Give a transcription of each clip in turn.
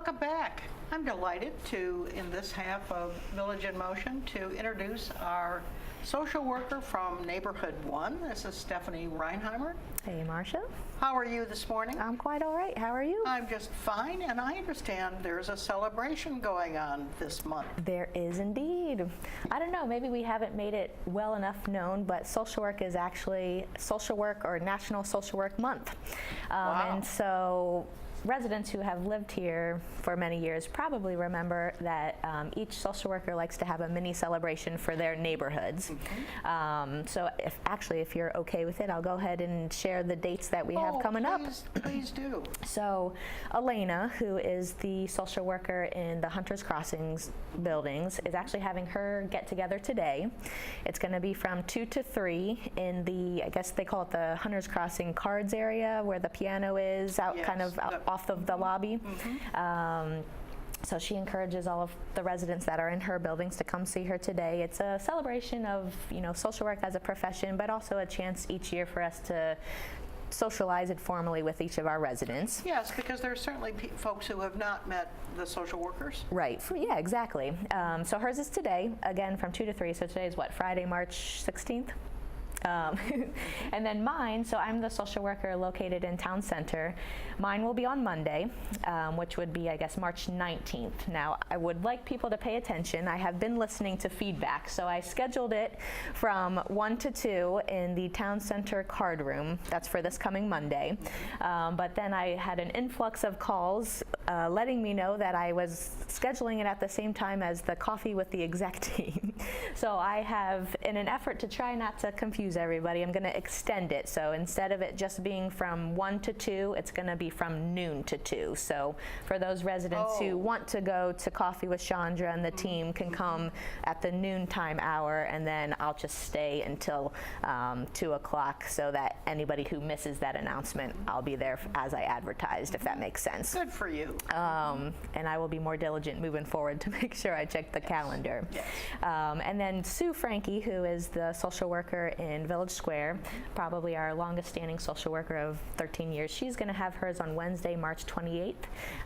welcome back. I'm delighted to, in this half of Village in Motion, to introduce our social worker from Neighborhood 1. This is Stephanie Rheinheimer. Hey, Marcia. How are you this morning? I'm quite all right. How are you? I'm just fine, and I understand there's a celebration going on this month. There is indeed. I don't know, maybe we haven't made it well enough known, but social work is actually Social Work or National Social Work Month. Wow. And so residents who have lived here for many years probably remember that each social worker likes to have a mini celebration for their neighborhoods. So if you're okay with it, I'll go ahead and share the dates that we have coming up. Please do. So Elena, who is the social worker in the Hunters Crossings buildings, is actually having her get together today. It's going to be from 2 to 3 in the, I guess they call it the Hunters Crossing cards area where the piano is out, Yes, kind of off of the lobby. So she encourages all of the residents that are in her buildings to come see her today. It's a celebration of, social work as a profession, but also a chance each year for us to socialize it formally with each of our residents. Yes, because there are certainly folks who have not met the social workers. Right. Yeah, exactly. So hers is today, again, from 2 to 3. So today is what, Friday, March 16th? And then mine, so I'm the social worker located in Town Center. Mine will be on Monday, which would be, I guess, March 19th. Now, I would like people to pay attention. I have been listening to feedback, so I scheduled it from 1 to 2 in the Town Center card room. That's for this coming Monday. But then I had an influx of calls letting me know that I was scheduling it at the same time as the coffee with the exec team. So I have, in an effort to try not to confuse everybody, I'm going to extend it. So instead of it just being from 1 to 2, it's going to be from noon to 2. So for those residents who want to go to coffee with Chandra and the team can come at the noontime hour, and then I'll just stay until 2 o'clock so that anybody who misses that announcement, I'll be there as I advertised, if that makes sense. Good for you. And I will be more diligent moving forward to make sure I check the calendar. Yes. And then Sue Frankie, who is the social worker in Village Square, probably our longest standing social worker of 13 years. She's going to have hers on Wednesday, March 28th.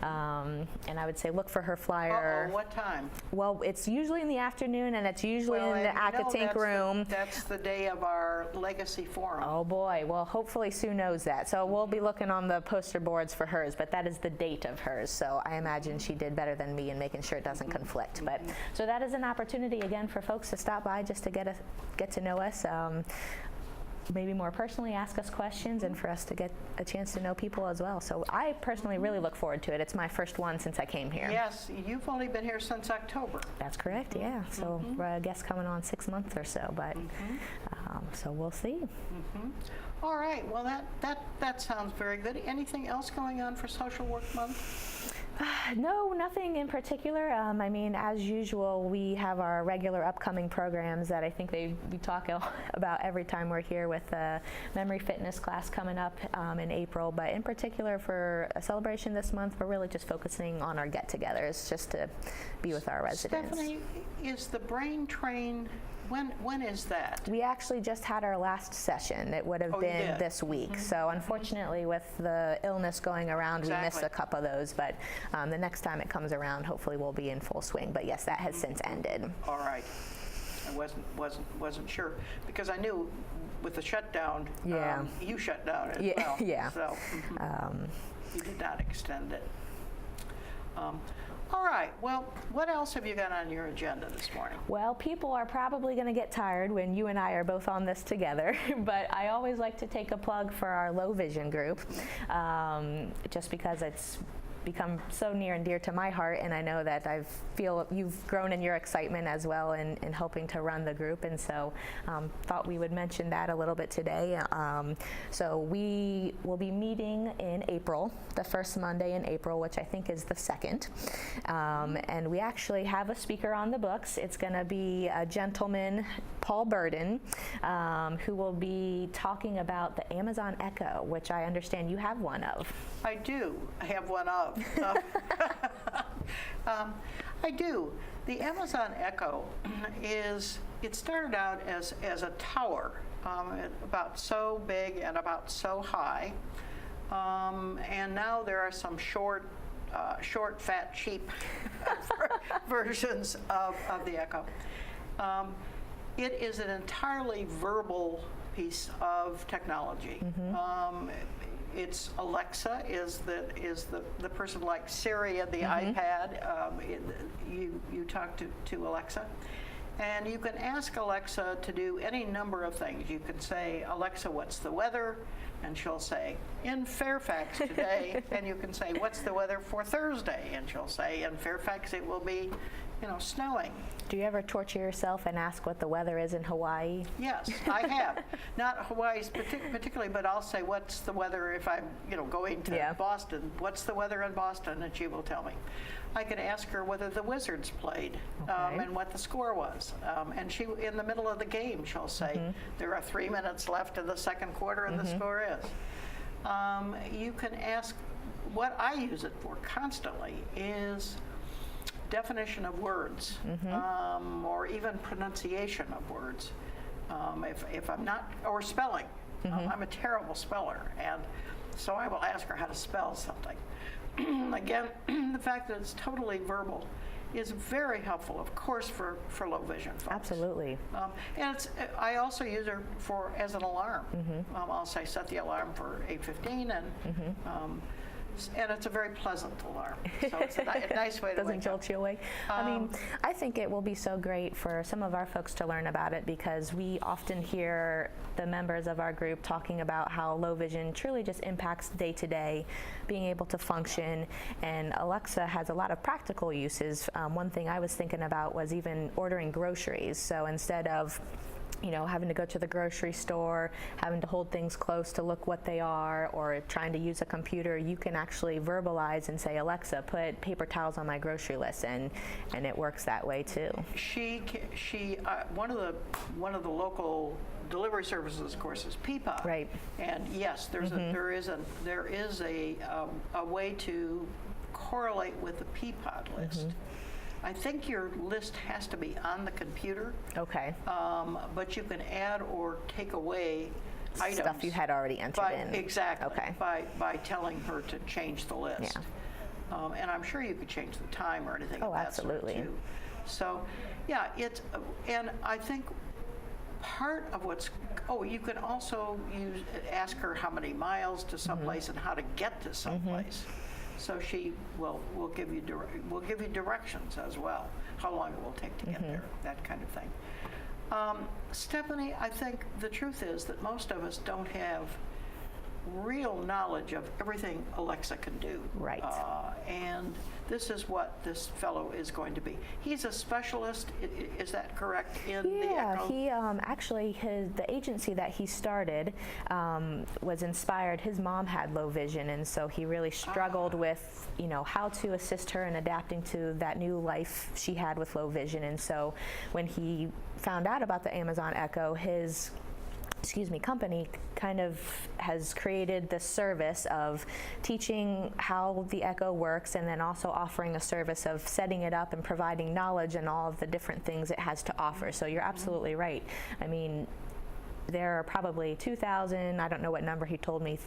And I would say look for her flyer. What time? Well, it's usually in the afternoon, and it's usually in the Acatink room. That's the day of our Legacy Forum. Oh boy, well hopefully Sue knows that. So we'll be looking on the poster boards for hers, but that is the date of hers. So I imagine she did better than me in making sure it doesn't conflict. But so that is an opportunity again for folks to stop by just to get to know us. Maybe more personally ask us questions, and for us to get a chance to know people as well. So I personally really look forward to it. It's my first one since I came here. Yes, you've only been here since October. That's correct, yeah. So I guess coming on 6 months or so, but so we'll see. All right, well that sounds very good. Anything else going on for Social Work Month? No, nothing in particular. I mean, as usual, we have our regular upcoming programs that I think we talk about every time we're here, with the memory fitness class coming up in April. But in particular, for a celebration this month, we're really just focusing on our get-togethers, just to be with our residents. Stephanie, is the brain train, when is that? We actually just had our last session. It would have been this week. So unfortunately, with the illness going around, we missed a couple of those. But the next time it comes around, hopefully we'll be in full swing. But yes, that has since ended. All right. I wasn't sure, because I knew with the shutdown, you shut down as well. Yeah. So you did not extend it. All right, well, what else have you got on your agenda this morning? Well, people are probably going to get tired when you and I are both on this together, but I always like to take a plug for our low vision group, just because it's become so near and dear to my heart, and I know that I feel you've grown in your excitement as well in helping to run the group, and so thought we would mention that a little bit today. So we will be meeting in April, the first Monday in April, which I think is the 2nd, and we actually have a speaker on the books. It's going to be a gentleman, Paul Burden, who will be talking about the Amazon Echo, which I understand you have one of. I do have one of. I do. The Amazon Echo it started out as a tower, about so big and about so high, and now there are some short short, fat, cheap versions of the Echo. It is an entirely verbal piece of technology. It's Alexa is the person like Siri and the iPad. You talk to Alexa, and you can ask Alexa to do any number of things. You can say, Alexa, what's the weather? And she'll say, in Fairfax today. And you can say, what's the weather for Thursday? And she'll say, in Fairfax it will be, snowing. Do you ever torture yourself and ask what the weather is in Hawaii? Yes, I have. Not Hawaii's particularly, but I'll say, what's the weather if I'm, going to Boston? What's the weather in Boston? And she will tell me. I can ask her whether the Wizards played and what the score was. And she, in the middle of the game, she'll say, there are 3 minutes left in the second quarter and the score is. You can ask, what I use it for constantly is definition of words, or even pronunciation of words. If I'm not, or spelling. I'm a terrible speller, and so I will ask her how to spell something. Again, the fact that it's totally verbal is very helpful, of course, for low vision folks. Absolutely. And I also use her as an alarm. I'll say set the alarm for 8:15, and it's a very pleasant alarm. So it's a nice way to Doesn't wake jolt up. you awake. I think it will be so great for some of our folks to learn about it, because we often hear the members of our group talking about how low vision truly just impacts day to day, being able to function. And Alexa has a lot of practical uses. One thing I was thinking about was even ordering groceries. So instead of having to go to the grocery store, having to hold things close to look what they are, or trying to use a computer, you can actually verbalize and say, Alexa, put paper towels on my grocery list, and it works that way too. One of the local delivery services, of course, is Peapod. Right. And yes, there is a way to correlate with the Peapod list. I think your list has to be on the computer. Okay. But you can add or take away items. Stuff you had already entered in. Exactly. Okay. By telling her to change the list. Yeah. And I'm sure you could change the time or anything of that sort absolutely. too. So, yeah, and I think part of you can also ask her how many miles to someplace and how to get to someplace. So she will give you directions as well, how long it will take to get there, that kind of thing. Stephanie, I think the truth is that most of us don't have real knowledge of everything Alexa can do. Right. And this is what this fellow is going to be. He's a specialist, is that correct, in the Echo? He actually, the agency that he started was inspired. His mom had low vision, and so he really struggled with, how to assist her in adapting to that new life she had with low vision. And so when he found out about the Amazon Echo, his company kind of has created this service of teaching how the Echo works, and then also offering a service of setting it up and providing knowledge and all of the different things it has to offer. So you're absolutely right. I mean, there are probably 2,000, I don't know what number he told me,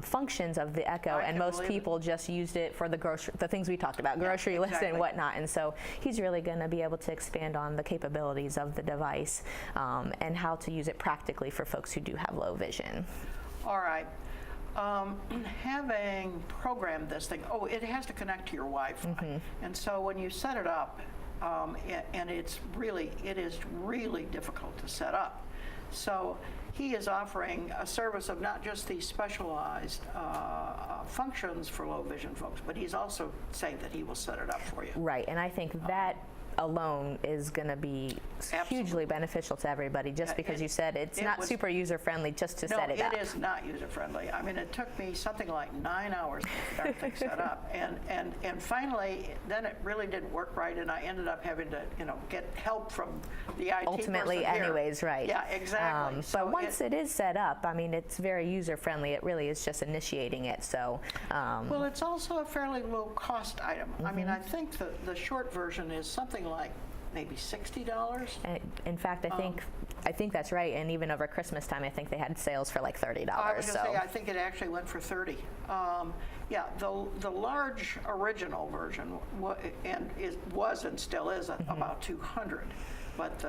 functions of the Echo, and most people just used it for the things we talked about, grocery lists and whatnot. And so he's really going to be able to expand on the capabilities of the device and how to use it practically for folks who do have low vision. All right. Having programmed this thing, it has to connect to your Wi-Fi. And so when you set it up, and it is really difficult to set up. So he is offering a service of not just these specialized functions for low vision folks, but he's also saying that he will set it up for you. Right, and I think that alone is going to be hugely beneficial to everybody, just because you said it's not super user-friendly just to set it up. No, it is not user-friendly. I mean, it took me something like 9 hours to get everything set up. And finally, then it really didn't work right, and I ended up having to, get help from the IT Ultimately, person here. anyways, right. Yeah, exactly. But once it is set up, I mean, it's very user-friendly. It really is just initiating it. So. Well, it's also a fairly low-cost item. I mean, I think the short version is something like maybe $60. In fact, I think I think that's right, and even over Christmas time, I think they had sales for like $30. I was going to say, I think it actually went for 30. Yeah, the large original version was and still is about 200, but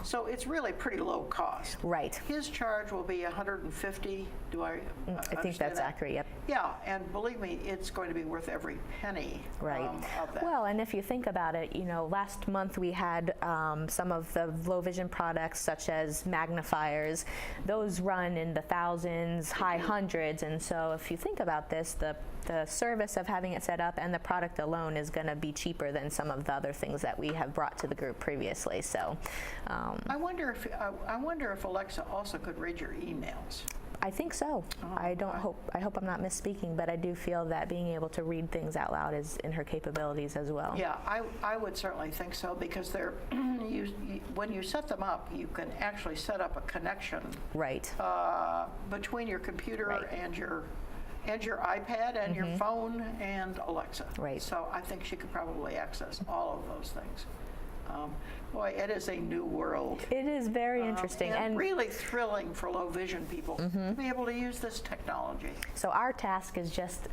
so it's really pretty low cost. Right. His charge will be 150. Do I? I think that's accurate. Yep. Yeah, and believe me, it's going to be worth every penny. Right. Of that. Well, and if you think about it, you know, last month we had some of the low vision products, such as magnifiers. Those run in the thousands, high hundreds, and so if you think about this, the service of having it set up and the product alone is going to be cheaper than some of the other things that we have brought to the group previously. So, I wonder if Alexa also could read your emails. I think so. I hope I'm not misspeaking, but I do feel that being able to read things out loud is in her capabilities as well. Yeah, I would certainly think so, because they're when you set them up, you can actually set up a connection. Right. Between your computer Right. and your iPad and your phone and Alexa. Right. So I think she could probably access all of those things. Boy, it is a new world. It is very interesting and really thrilling for low vision people to be able to use this technology. So our task is just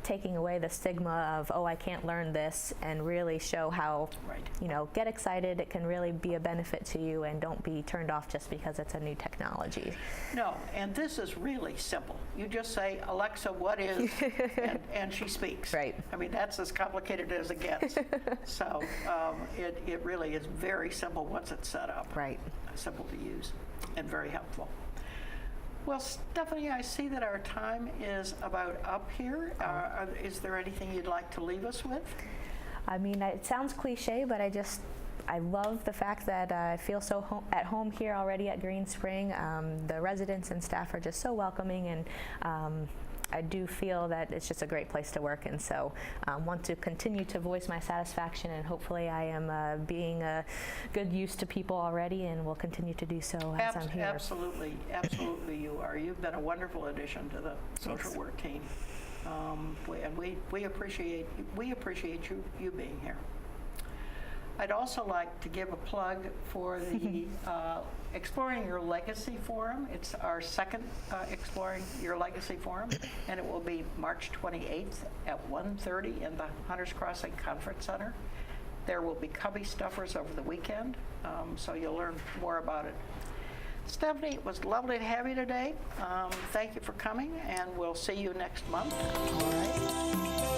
taking away the stigma of, oh, I can't learn this, and really show how, Right. you know, get excited. It can really be a benefit to you, and don't be turned off just because it's a new technology. No, and this is really simple. You just say, Alexa, what is, and she speaks. Right. I mean, that's as complicated as it gets. So it really is very simple once it's set up. Right. Simple to use and very helpful. Well, Stephanie, I see that our time is about up here. Is there anything you'd like to leave us with? I mean, it sounds cliche, but I love the fact that I feel so at home here already at Green Spring. The residents and staff are just so welcoming, and I do feel that it's just a great place to work, and so want to continue to voice my satisfaction, and hopefully I am being a good use to people already, and will continue to do so as I'm here. Absolutely, absolutely you are. You've been a wonderful addition to the social work team, and we appreciate you being here. I'd also like to give a plug for the Exploring Your Legacy Forum. It's our second Exploring Your Legacy Forum, and it will be March 28th at 1:30 in the Hunters Crossing Conference Center. There will be cubby stuffers over the weekend, so you'll learn more about it. Stephanie, it was lovely to have you today. Thank you for coming, and we'll see you next month. All right.